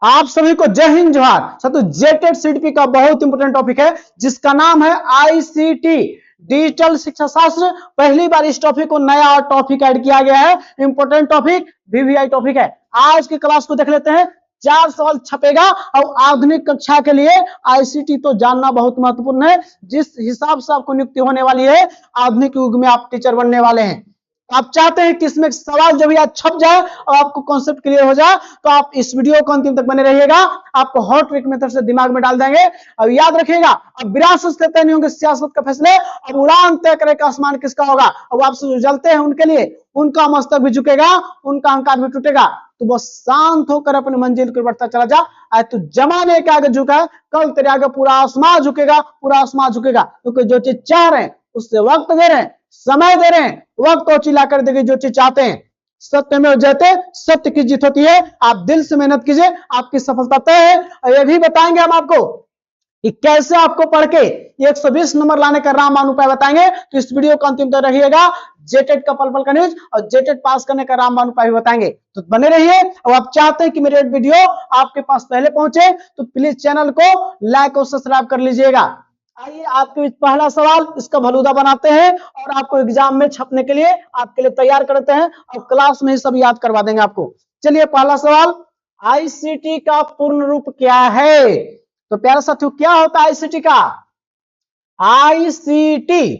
आप सभी को जय हिंद जोहार। साथियों, जेटेड सीडीपी का बहुत इंपोर्टेंट टॉपिक है जिसका नाम है आईसीटी, डिजिटल शिक्षा शास्त्र। पहली बार इस टॉपिक को नया टॉपिक ऐड किया गया है। इंपोर्टेंट टॉपिक, वीवीआई टॉपिक है। आज की क्लास को देख लेते हैं। 4 सवाल छपेगा और आधुनिक कक्षा के लिए आईसीटी तो जानना बहुत महत्वपूर्ण है। जिस हिसाब से आपको नियुक्ति होने वाली है, आधुनिक युग में आप टीचर बनने वाले हैं। आप चाहते हैं कि इसमें सवाल जो भी आज छप जाए और आपको कॉन्सेप्ट क्लियर हो जाए, तो आप इस वीडियो को अंतिम तक बने रहिएगा। आपको हॉट ट्रिक मेथड से दिमाग में डाल देंगे। अब याद रखिएगा, अब विरासत से तय नहीं होंगे सियासत का फैसले। अब उड़ान तय करेगा आसमान किसका होगा। अब आपसे जो जलते हैं उनके लिए उनका मस्तक भी झुकेगा, उनका अहंकार भी टूटेगा। तो बस शांत होकर अपनी मंजिल की बढ़ता चला जा। आज तू जमाने के आगे झुका है, कल तेरे आगे पूरा आसमान झुकेगा, पूरा आसमान झुकेगा। क्योंकि जो चीज चाह रहे हैं उससे वक्त दे रहे हैं, समय दे रहे हैं, वक्त और चिल्ला कर देंगे जो चीज चाहते हैं। सत्य में जयते, सत्य की जीत होती है। आप दिल से मेहनत कीजिए, आपकी सफलता तय है। और ये भी बताएंगे हम आपको कि कैसे आपको पढ़ के 120 नंबर लाने का रामबाण उपाय बताएंगे। तो इस वीडियो को अंतिम तक रहिएगा। जेटेड का पल पल का न्यूज और जेटेड पास करने का रामबाण उपाय भी बताएंगे, तो बने रहिए। और आप चाहते हैं कि मेरे वीडियो आपके पास पहले पहुंचे तो प्लीज चैनल को लाइक और सब्सक्राइब कर लीजिएगा। आइए आपके बीच पहला सवाल, इसका भलूदा बनाते हैं और आपको एग्जाम में छपने के लिए आपके लिए तैयार करते हैं और क्लास में ही सब याद करवा देंगे आपको। चलिए पहला सवाल, आईसीटी का पूर्ण रूप क्या है? तो प्यारे साथियों, क्या होता है आईसीटी का? आईसीटी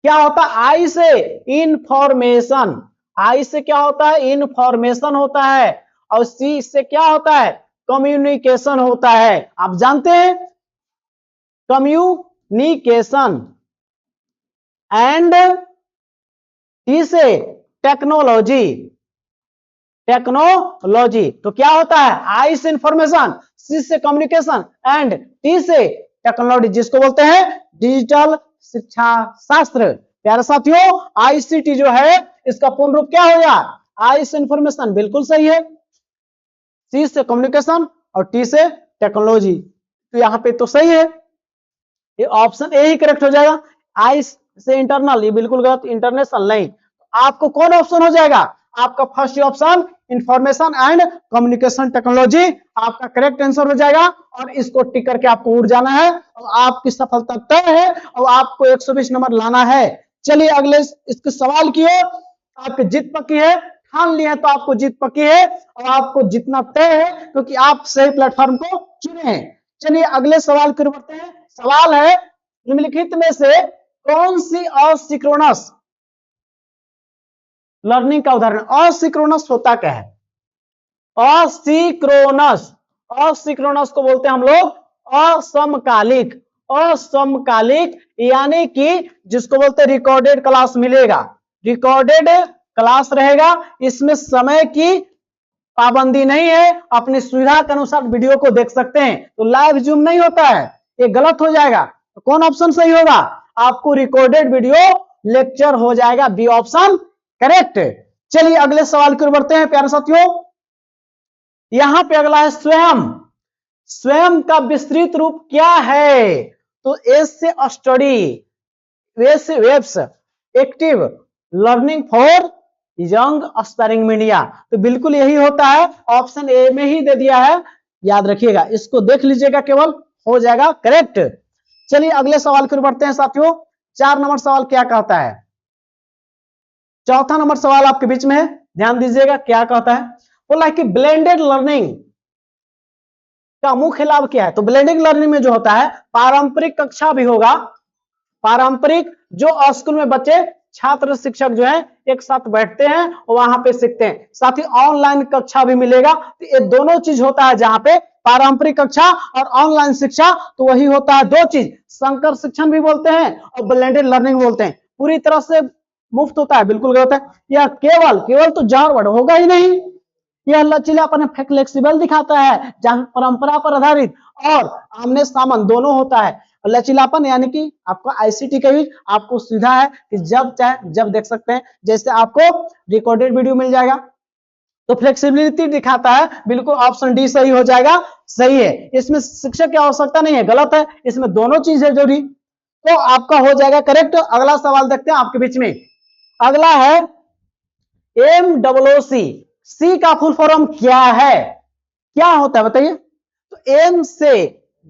क्या होता है? आई से इंफॉर्मेशन, आई से क्या होता है? इंफॉर्मेशन होता है। और सी से क्या होता है? कम्युनिकेशन होता है। आप जानते हैं कम्युनिकेशन। एंड टी से टेक्नोलॉजी, टेक्नोलॉजी। तो क्या होता है? आई से इंफॉर्मेशन, सी से कम्युनिकेशन एंड टी से टेक्नोलॉजी, जिसको बोलते हैं डिजिटल शिक्षा शास्त्र। प्यारे साथियों, आईसीटी जो है इसका पूर्ण रूप क्या हो गया? आई से इंफॉर्मेशन, बिल्कुल सही है। सी से कम्युनिकेशन और टी से टेक्नोलॉजी, तो यहां पे तो सही है। ये ऑप्शन ए ही करेक्ट हो जाएगा। आई से इंटरनल, ये बिल्कुल गलत, इंटरनेशनल नहीं। आपको कौन ऑप्शन हो जाएगा? आपका first option information and communication technology आपका करेक्ट आंसर हो जाएगा। और इसको टिक करके आपको उड़ जाना है और आपकी सफलता तय है और आपको 120 नंबर लाना है। चलिए अगले इसके सवाल की ओर। आपकी जीत पक्की है, ठान लिया है तो आपको जीत पक्की है और आपको जितना तय है क्योंकि आप सही प्लेटफॉर्म को चुने हैं। चलिए अगले सवाल की ओर बढ़ते हैं। सवाल है, निम्नलिखित में से कौन सी असिंक्रोनस लर्निंग का उदाहरण? असिंक्रोनस होता क्या है? असिंक्रोनस, असिंक्रोनस को बोलते हैं हम लोग असमकालिक। असमकालिक यानी कि जिसको बोलते हैं रिकॉर्डेड क्लास मिलेगा, रिकॉर्डेड क्लास रहेगा। इसमें समय की पाबंदी नहीं है, अपनी सुविधा के अनुसार वीडियो को देख सकते हैं। तो लाइव जूम नहीं होता है, ये गलत हो जाएगा। तो कौन ऑप्शन सही होगा? आपको रिकॉर्डेड वीडियो लेक्चर हो जाएगा, बी ऑप्शन करेक्ट। चलिए अगले सवाल की ओर बढ़ते हैं प्यारे साथियों। यहां पे अगला है स्वयं। स्वयं का विस्तृत रूप क्या है? तो एस से स्टडी, वेब से webs, active learning for young aspiring media. तो बिल्कुल यही होता है, ऑप्शन ए में ही दे दिया है। याद रखिएगा, इसको देख लीजिएगा, केवल हो जाएगा करेक्ट। चलिए अगले सवाल की ओर बढ़ते हैं साथियों। 4 नंबर सवाल क्या कहता है? चौथा नंबर सवाल आपके बीच में है, ध्यान दीजिएगा क्या कहता है। बोला है कि ब्लेंडेड लर्निंग का मुख्य लाभ क्या है? तो ब्लेंडेड लर्निंग में जो होता है, पारंपरिक कक्षा भी होगा। पारंपरिक जो स्कूल में बच्चे, छात्र शिक्षक जो है एक साथ बैठते हैं और वहां पे सीखते हैं, साथ ही ऑनलाइन कक्षा भी मिलेगा। तो ये दोनों चीज होता है जहां पे पारंपरिक कक्षा और ऑनलाइन शिक्षा। तो वही होता है दो चीज, संकर शिक्षण भी बोलते हैं और ब्लेंडेड लर्निंग बोलते हैं। पूरी तरह से मुफ्त होता है, बिल्कुल गलत है। यह केवल केवल तो जहर होगा ही नहीं। यह लचीलापन फ्लेक्सिबल दिखाता है, जहां परंपरा पर आधारित और आमने सामने दोनों होता है। लचीलापन यानी कि आपको आईसीटी का यूज, आपको सुविधा है कि जब चाहे जब देख सकते हैं। जैसे आपको रिकॉर्डेड वीडियो मिल जाएगा। तो फ्लेक्सिबिलिटी दिखाता है, बिल्कुल ऑप्शन डी सही हो जाएगा, सही है। इसमें शिक्षक की आवश्यकता नहीं है, गलत है। इसमें दोनों चीज है जरूरी, तो आपका हो जाएगा करेक्ट। अगला सवाल देखते हैं आपके बीच में। अगला है MWC, सी का फुल फॉर्म क्या है? क्या होता है बताइए? तो एम से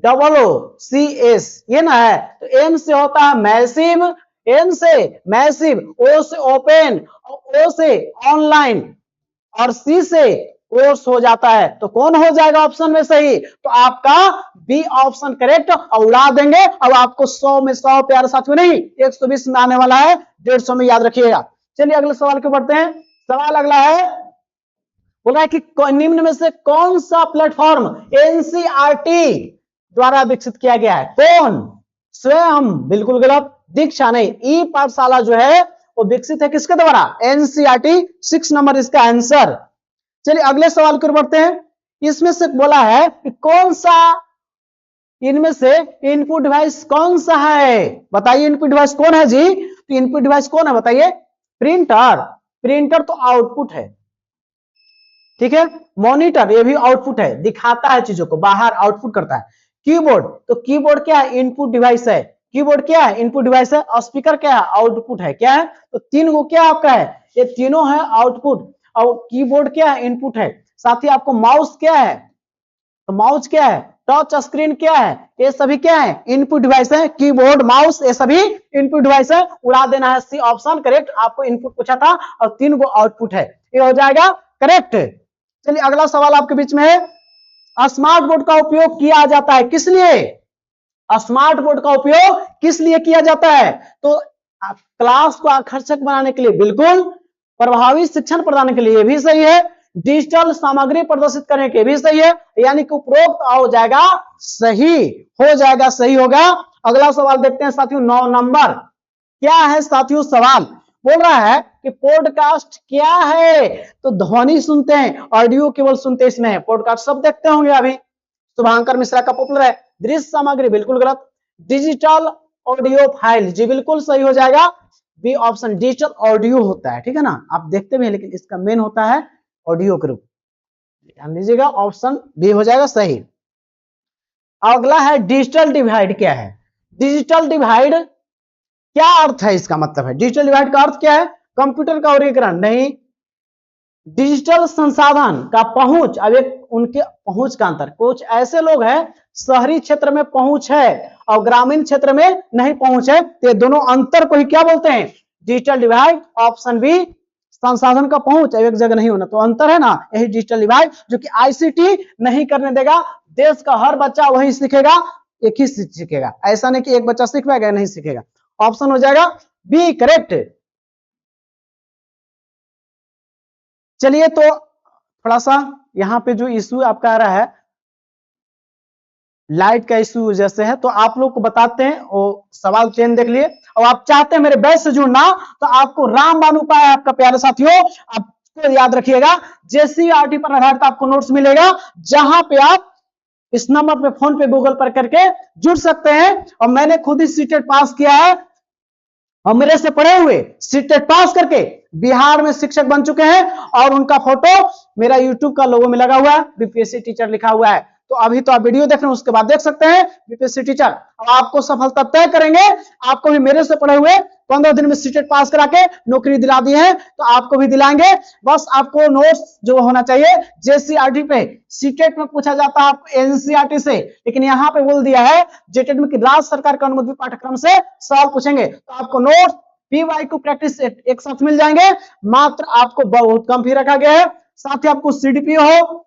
डबल ओ सी एस ये ना है। तो एम से होता है मैसिव, एन से मैसिव, ओ से ओपन, ओ से ऑनलाइन और सी से कोर्स हो जाता है। तो कौन हो जाएगा ऑप्शन में सही? तो आपका बी ऑप्शन करेक्ट। और उड़ा देंगे। अब आपको 100 में 100 प्यारे साथियों नहीं 120 में आने वाला है, 150 में याद रखिएगा। चलिए अगले सवाल को बढ़ते हैं। सवाल अगला है, बोल रहा है कि निम्न में से कौन सा प्लेटफॉर्म एनसीईआरटी द्वारा विकसित किया गया है? कौन? स्वयं? बिल्कुल गलत। दीक्षा नहीं, ई पाठशाला जो है वो विकसित है किसके द्वारा? एनसीईआरटी। 6 नंबर इसका आंसर। चलिए अगले सवाल की ओर बढ़ते हैं। इसमें से बोला है कि कौन सा इनमें से इनपुट डिवाइस कौन सा है? बताइए इनपुट डिवाइस कौन है जी? तो इनपुट डिवाइस कौन है बताइए? प्रिंटर। प्रिंटर तो आउटपुट है, ठीक है। मॉनिटर ये भी आउटपुट है, दिखाता है चीजों को, बाहर आउटपुट करता है। कीबोर्ड, तो कीबोर्ड क्या है? इनपुट डिवाइस है। कीबोर्ड क्या है? इनपुट डिवाइस है। स्पीकर क्या है? आउटपुट है। क्या है? तो तीन को क्या आपका है? ये तीनों है आउटपुट। और कीबोर्ड क्या है? इनपुट है। साथ ही आपको माउस क्या है? तो माउस क्या है? टच स्क्रीन क्या है? ये सभी क्या है? इनपुट डिवाइस है। कीबोर्ड, माउस ये सभी इनपुट डिवाइस है। उड़ा देना है सी ऑप्शन करेक्ट। आपको इनपुट पूछा था और 3 को आउटपुट है, ये हो जाएगा करेक्ट। चलिए अगला सवाल आपके बीच में है। स्मार्ट बोर्ड का उपयोग किया जाता है किस लिए? स्मार्ट बोर्ड का उपयोग किस लिए किया जाता है? तो क्लास को आकर्षक बनाने के लिए बिल्कुल, प्रभावी शिक्षण प्रदान के लिए भी सही है, डिजिटल सामग्री प्रदर्शित करने के भी सही है, यानी कि उपरोक्त हो जाएगा सही, हो जाएगा सही होगा। अगला सवाल देखते हैं साथियों, 9 नंबर। क्या है साथियों सवाल? बोल रहा है कि पॉडकास्ट क्या है? तो ध्वनि सुनते हैं, ऑडियो केवल सुनते इसमें है। पॉडकास्ट सब देखते होंगे अभी, शुभांकर मिश्रा का पॉपुलर है। दृश्य सामग्री बिल्कुल गलत। डिजिटल ऑडियो फाइल जी बिल्कुल सही हो जाएगा। बी ऑप्शन डिजिटल ऑडियो होता है, ठीक है ना, आप देखते भी हैं लेकिन इसका मेन होता है ऑडियो के रूप। ध्यान दीजिएगा, ऑप्शन बी हो जाएगा सही। अगला है डिजिटल डिवाइड क्या है? डिजिटल डिवाइड क्या अर्थ है? इसका मतलब है डिजिटल डिवाइड का अर्थ क्या है? कंप्यूटर का वर्गीकरण नहीं, डिजिटल संसाधन का पहुंच। अब एक उनके पहुंच का अंतर, कुछ ऐसे लोग हैं शहरी क्षेत्र में पहुंच है और ग्रामीण क्षेत्र में नहीं पहुंच है, तो ये दोनों अंतर को ही क्या बोलते हैं? Digital divide. ऑप्शन बी संसाधन का पहुंच एक जगह नहीं होना, तो अंतर है ना, यही डिजिटल डिवाइड, जो कि आईसीटी नहीं करने देगा। देश का हर बच्चा वही सीखेगा, एक ही सीखेगा, ऐसा नहीं कि एक बच्चा सीख पाएगा नहीं सीखेगा। ऑप्शन हो जाएगा बी करेक्ट। चलिए तो थोड़ा सा यहाँ पे जो इश्यू आपका आ रहा है लाइट का इश्यू जैसे है, तो आप लोग को बताते हैं, वो सवाल चेन देख लिए। और आप चाहते हैं मेरे बैच से जुड़ना, तो आपको रामबाण उपाय आपका प्यारे साथियों आपको याद रखिएगा। जेसीईआरटी पर आधारित आपको नोट्स मिलेगा, जहां पे आप इस नंबर पे फोन पे गूगल पर करके जुड़ सकते हैं। और मैंने खुद ही सीटेट पास किया है और मेरे से पढ़े हुए सीटेट पास करके बिहार में शिक्षक बन चुके हैं, और उनका फोटो मेरा यूट्यूब का लोगो में लगा हुआ है, बीपीएससी टीचर लिखा हुआ है। तो अभी तो आप वीडियो देख रहे हैं, उसके बाद देख सकते हैं बीपीएससी टीचर। अब आपको सफलता तय करेंगे, आपको भी मेरे से पढ़े हुए 15 दिन में सीटेट पास करा के नौकरी दिला दी है, तो आपको भी दिलाएंगे। बस आपको नोट्स जो होना चाहिए जेसीईआरटी पे, सीटेट में पूछा जाता है आपको एनसीईआरटी से, लेकिन यहाँ पे बोल दिया है जेटेट में कि राज्य सरकार के अनुमोदित पाठ्यक्रम से सवाल पूछेंगे, तो आपको नोट्स पीवाईक्यू प्रैक्टिस एक साथ मिल जाएंगे। मात्र आपको बहुत कम फी रखा गया है। साथ ही आपको सीडीपीओ हो,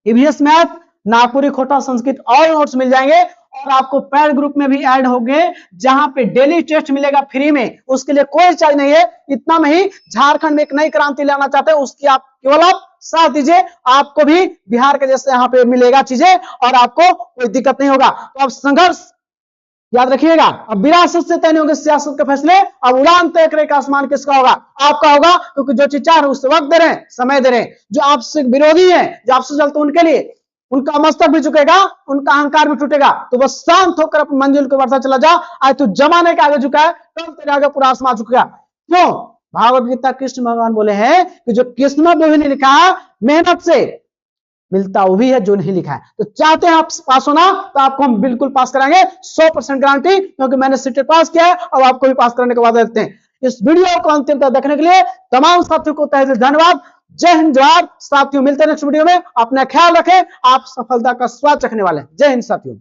ईवीएस मैथ, नागपुरी खोटा संस्कृत और नोट्स मिल जाएंगे। और आपको पैड ग्रुप में भी ऐड होंगे, जहां पे डेली टेस्ट मिलेगा फ्री में, उसके लिए कोई चार्ज नहीं है। इतना में ही झारखंड में एक नई क्रांति लाना चाहते हैं, उसकी आप केवल आप साथ दीजिए, आपको भी बिहार के जैसे यहाँ पे मिलेगा चीजें और आपको कोई दिक्कत नहीं होगा। तो अब संघर्ष याद रखिएगा, अब विरासत से तय नहीं होंगे सियासत के फैसले। अब उड़ान तय करेगा आसमान किसका होगा? आपका होगा, क्योंकि जो चीज चाह रहे उससे वक्त दे रहे हैं, समय दे रहे हैं। जो आपसे विरोधी है, जो आपसे चलते उनके लिए उनका मस्तक भी झुकेगा, उनका अहंकार भी टूटेगा। तो बस शांत होकर अपनी मंजिल को बढ़ता चला जा। आज तू जमाने के आगे झुका है, कल तेरे आगे पूरा आसमान झुकेगा। क्यों? भागवत गीता कृष्ण भगवान बोले हैं कि जो किस्मत में भी नहीं लिखा है, मेहनत से मिलता वो भी है जो नहीं लिखा है। तो चाहते हैं आप पास होना, तो आपको हम बिल्कुल पास कराएंगे, 100% गारंटी, क्योंकि मैंने सीटेट पास किया है और आपको भी पास करने के बाद देते हैं। इस वीडियो को अंतिम तक देखने के लिए तमाम साथियों को तहे दिल धन्यवाद। जय हिंद जवाहर साथियों, मिलते हैं नेक्स्ट वीडियो में। अपना ख्याल रखें, आप सफलता का स्वाद चखने वाले हैं। जय हिंद साथियों।